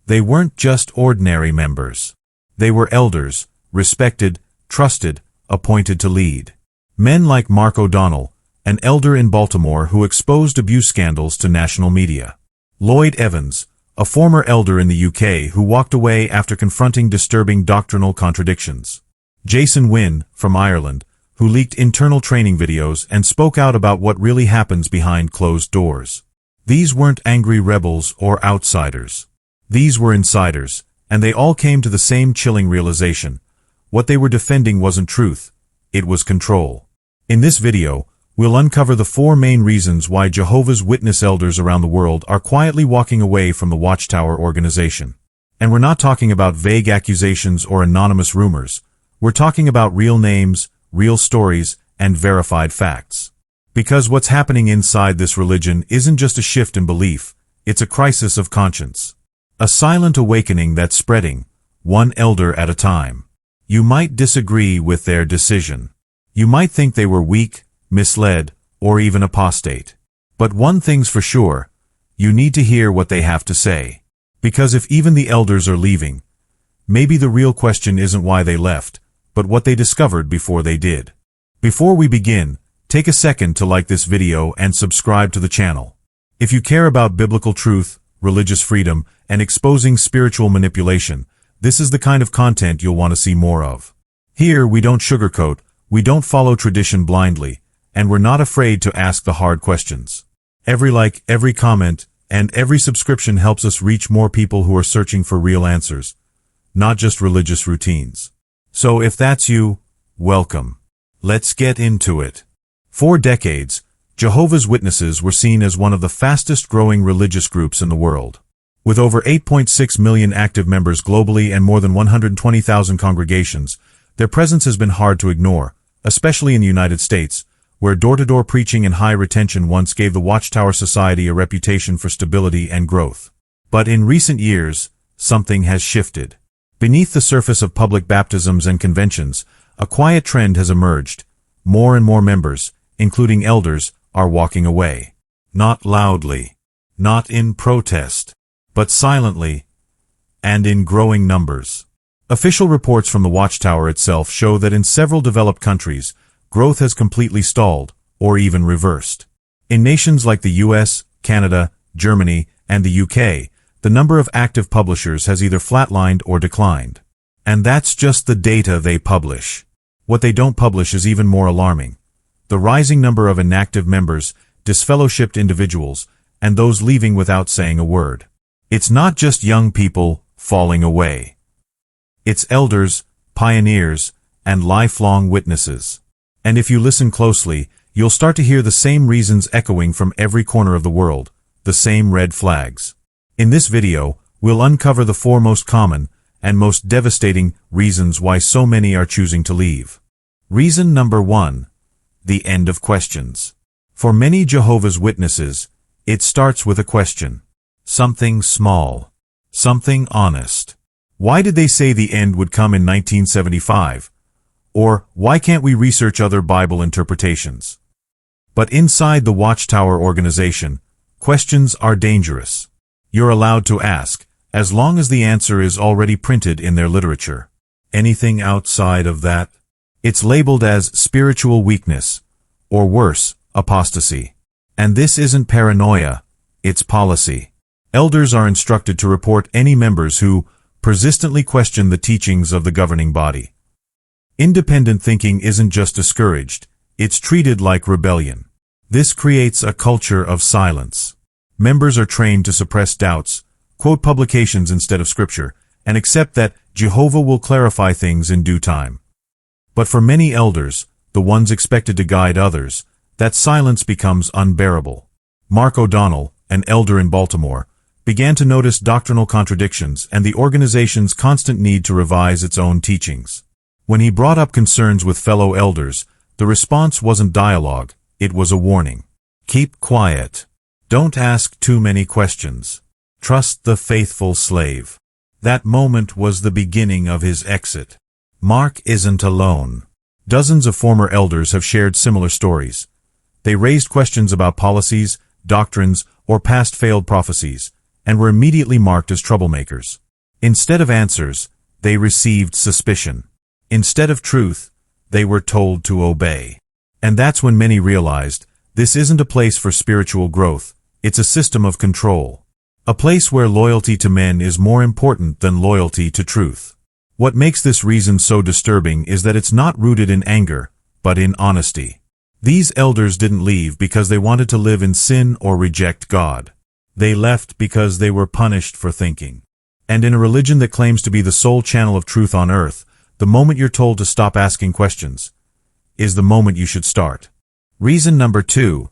They weren't just ordinary members. They were elders, respected, trusted, appointed to lead. Men like Mark O'Donnell, an elder in Baltimore who exposed abuse scandals to national media. Lloyd Evans, a former elder in the UK who walked away after confronting disturbing doctrinal contradictions. Wynne, from Ireland, who leaked internal training videos and spoke out about what really happens behind closed doors. These weren't angry rebels or outsiders. These were insiders, and they all came to the same chilling realization. What they were defending wasn't truth, it was control. In this video, we'll uncover the 4 main reasons why Jehovah's Witness elders around the world are quietly walking away from the Watchtower organization. And we're not talking about vague accusations or anonymous rumors. We're talking about real names, real stories, and verified facts. Because what's happening inside this religion isn't just a shift in belief, it's a crisis of conscience. A silent awakening that's spreading, one elder at a time. You might disagree with their decision. You might think they were weak, misled, or even apostate. But one thing's for sure, you need to hear what they have to say. Because if even the elders are leaving, maybe the real question isn't why they left, but what they discovered before they did. Before we begin, take a second to like this video and subscribe to the channel. If you care about biblical truth, religious freedom, and exposing spiritual manipulation, this is the kind of content you'll want to see more of. Here, we don't sugarcoat, we don't follow tradition blindly, and we're not afraid to ask the hard questions. Every like, every comment, and every subscription helps us reach more people who are searching for real answers, not just religious routines. So if that's you, welcome. Let's get into it. For decades, Jehovah's Witnesses were seen as one of the fastest-growing religious groups in the world. With over 8.6 million active members globally and more than 120,000 congregations, their presence has been hard to ignore, especially in the United States, where door-to-door preaching and high retention once gave the Watchtower Society a reputation for stability and growth. But in recent years, something has shifted. Beneath the surface of public baptisms and conventions, a quiet trend has emerged. More and more members, including elders, are walking away. Not loudly, not in protest, but silently, and in growing numbers. Official reports from the Watchtower itself show that in several developed countries, growth has completely stalled, or even reversed. In nations like the US, Canada, Germany, and the UK, the number of active publishers has either flatlined or declined. And that's just the data they publish. What they don't publish is even more alarming. The rising number of inactive members, disfellowshipped individuals, and those leaving without saying a word. It's not just young people falling away. It's elders, pioneers, and lifelong witnesses. And if you listen closely, you'll start to hear the same reasons echoing from every corner of the world, the same red flags. In this video, we'll uncover the 4 most common and most devastating reasons why so many are choosing to leave. Reason number 1. The end of questions. For many Jehovah's Witnesses, it starts with a question. Something small. Something honest. Why did they say the end would come in 1975? Or, why can't we research other Bible interpretations? But inside the Watchtower organization, questions are dangerous. You're allowed to ask, as long as the answer is already printed in their literature. Anything outside of that? It's labeled as spiritual weakness, or worse, apostasy. And this isn't paranoia, it's policy. Elders are instructed to report any members who persistently question the teachings of the governing body. Independent thinking isn't just discouraged, it's treated like rebellion. This creates a culture of silence. Members are trained to suppress doubts, quote publications instead of scripture, and accept that Jehovah will clarify things in due time. But for many elders, the ones expected to guide others, that silence becomes unbearable. Mark O'Donnell, an elder in Baltimore, began to notice doctrinal contradictions and the organization's constant need to revise its own teachings. When he brought up concerns with fellow elders, the response wasn't dialogue, it was a warning. Keep quiet. Don't ask too many questions. Trust the faithful slave. That moment was the beginning of his exit. Mark isn't alone. Dozens of former elders have shared similar stories. They raised questions about policies, doctrines, or past failed prophecies, and were immediately marked as troublemakers. Instead of answers, they received suspicion. Instead of truth, they were told to obey. And that's when many realized, this isn't a place for spiritual growth, it's a system of control. A place where loyalty to men is more important than loyalty to truth. What makes this reason so disturbing is that it's not rooted in anger, but in honesty. These elders didn't leave because they wanted to live in sin or reject God. They left because they were punished for thinking. And in a religion that claims to be the sole channel of truth on earth, the moment you're told to stop asking questions is the moment you should start. Reason number 2.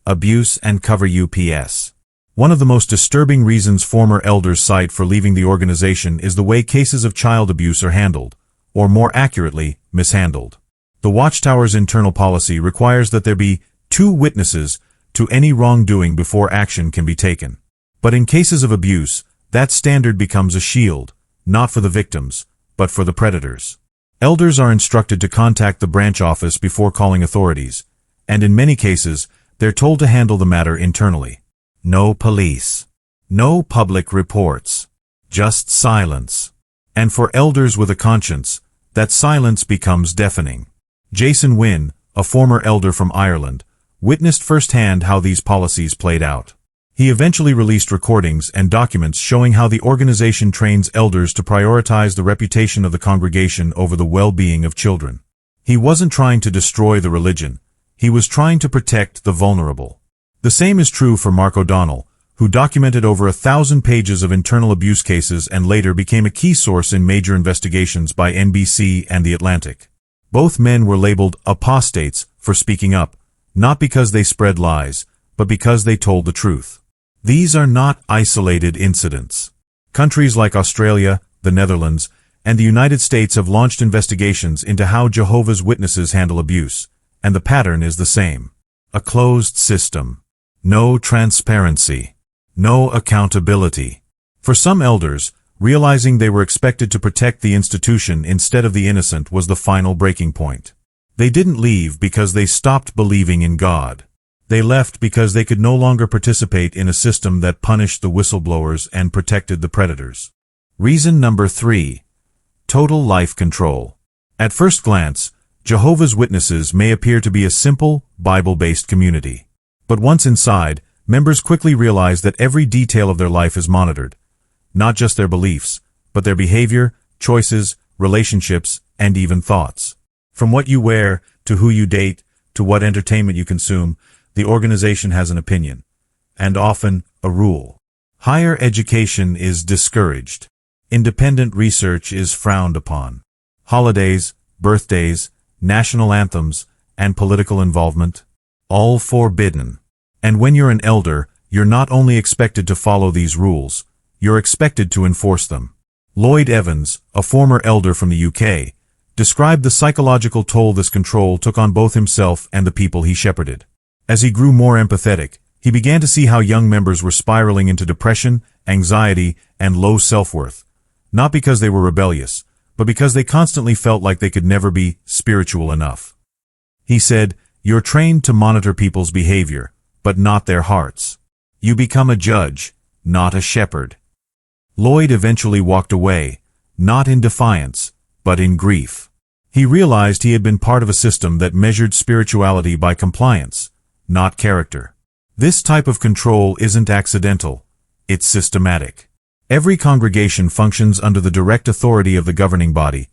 Abuse and cover UPS. One of the most disturbing reasons former elders cite for leaving the organization is the way cases of child abuse are handled, or more accurately, mishandled. The Watchtower's internal policy requires that there be 2 witnesses to any wrongdoing before action can be taken. But in cases of abuse, that standard becomes a shield, not for the victims, but for the predators. Elders are instructed to contact the branch office before calling authorities, and in many cases, they're told to handle the matter internally. No police. No public reports. Just silence. And for elders with a conscience, that silence becomes deafening. Wynne, a former elder from Ireland, witnessed firsthand how these policies played out. He eventually released recordings and documents showing how the organization trains elders to prioritize the reputation of the congregation over the well-being of children. He wasn't trying to destroy the religion. He was trying to protect the vulnerable. The same is true for Mark O'Donnell, who documented over 1,000 pages of internal abuse cases and later became a key source in major investigations by NBC and The Atlantic. Both men were labeled apostates for speaking up, not because they spread lies, but because they told the truth. These are not isolated incidents. Countries like Australia, the Netherlands, and the United States have launched investigations into how Jehovah's Witnesses handle abuse, and the pattern is the same. A closed system. No transparency. No accountability. For some elders, realizing they were expected to protect the institution instead of the innocent was the final breaking point. They didn't leave because they stopped believing in God. They left because they could no longer participate in a system that punished the whistleblowers and protected the predators. Reason number 3. Total life control. At first glance, Jehovah's Witnesses may appear to be a simple, Bible-based community. But once inside, members quickly realize that every detail of their life is monitored. Not just their beliefs, but their behavior, choices, relationships, and even thoughts. From what you wear, to who you date, to what entertainment you consume, the organization has an opinion, and often a rule. Higher education is discouraged. Independent research is frowned upon. Holidays, birthdays, national anthems, and political involvement, all forbidden. And when you're an elder, you're not only expected to follow these rules, you're expected to enforce them. Lloyd Evans, a former elder from the UK, described the psychological toll this control took on both himself and the people he shepherded. As he grew more empathetic, he began to see how young members were spiraling into depression, anxiety, and low self-worth, not because they were rebellious, but because they constantly felt like they could never be spiritual enough. He said, "You're trained to monitor people's behavior, but not their hearts. You become a judge, not a shepherd." Lloyd eventually walked away, not in defiance, but in grief. He realized he had been part of a system that measured spirituality by compliance, not character. This type of control isn't accidental, it's systematic. Every congregation functions under the direct authority of the governing body,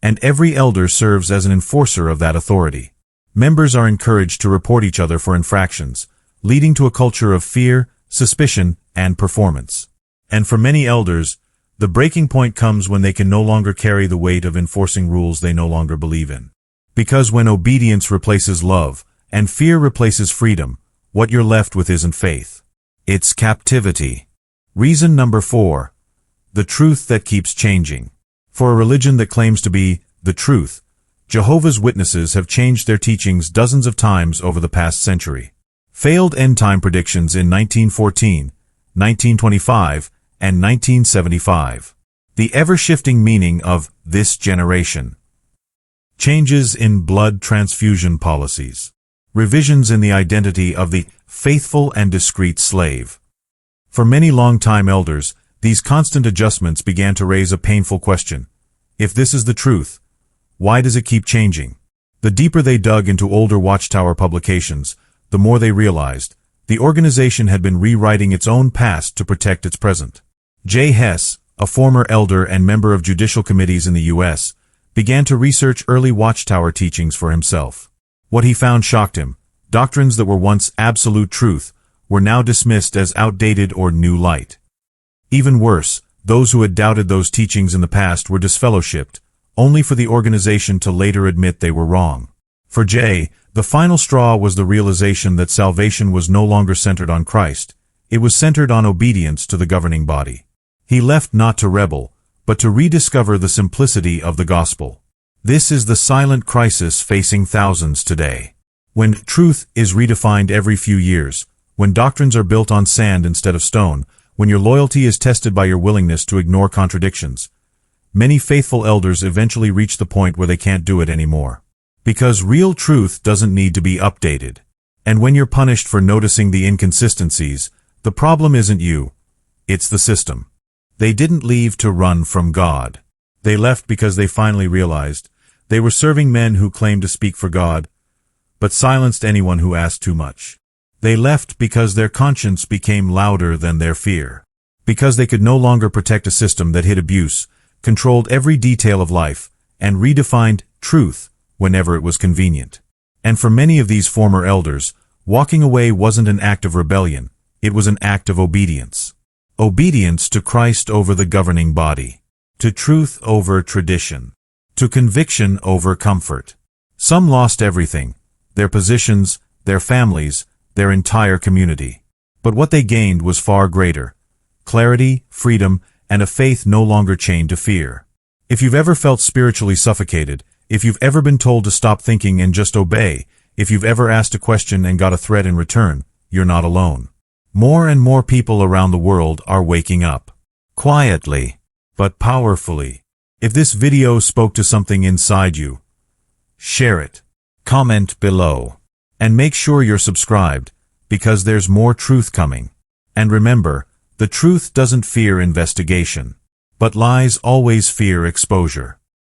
and every elder serves as an enforcer of that authority. Members are encouraged to report each other for infractions, leading to a culture of fear, suspicion, and performance. And for many elders, the breaking point comes when they can no longer carry the weight of enforcing rules they no longer believe in. Because when obedience replaces love, and fear replaces freedom, what you're left with isn't faith. It's captivity. Reason number 4. The truth that keeps changing. For a religion that claims to be the truth, Jehovah's Witnesses have changed their teachings dozens of times over the past century. Failed end-time predictions in 1914, 1925, and 1975. The ever-shifting meaning of this generation. Changes in blood transfusion policies. Revisions in the identity of the faithful and discreet slave. For many long-time elders, these constant adjustments began to raise a painful question. If this is the truth, why does it keep changing? The deeper they dug into older Watchtower publications, the more they realized the organization had been rewriting its own past to protect its present. Jay Hess, a former elder and member of judicial committees in the U.S., began to research early Watchtower teachings for himself. What he found shocked him. Doctrines that were once absolute truth were now dismissed as outdated or new light. Even worse, those who had doubted those teachings in the past were disfellowshipped, only for the organization to later admit they were wrong. For Jay, the final straw was the realization that salvation was no longer centered on Christ. It was centered on obedience to the governing body. He left not to rebel, but to rediscover the simplicity of the gospel. This is the silent crisis facing thousands today. When truth is redefined every few years, when doctrines are built on sand instead of stone, when your loyalty is tested by your willingness to ignore contradictions, many faithful elders eventually reach the point where they can't do it anymore. Because real truth doesn't need to be updated. And when you're punished for noticing the inconsistencies, the problem isn't you, it's the system. They didn't leave to run from God. They left because they finally realized they were serving men who claimed to speak for God, but silenced anyone who asked too much. They left because their conscience became louder than their fear. Because they could no longer protect a system that hid abuse, controlled every detail of life, and redefined truth whenever it was convenient. And for many of these former elders, walking away wasn't an act of rebellion, it was an act of obedience. Obedience to Christ over the governing body, to truth over tradition, to conviction over comfort. Some lost everything, their positions, their families, their entire community. But what they gained was far greater: clarity, freedom, and a faith no longer chained to fear. If you've ever felt spiritually suffocated, if you've ever been told to stop thinking and just obey, if you've ever asked a question and got a threat in return, you're not alone. More and more people around the world are waking up. Quietly, but powerfully. If this video spoke to something inside you, share it. Comment below. And make sure you're subscribed, because there's more truth coming. And remember, the truth doesn't fear investigation. But lies always fear exposure.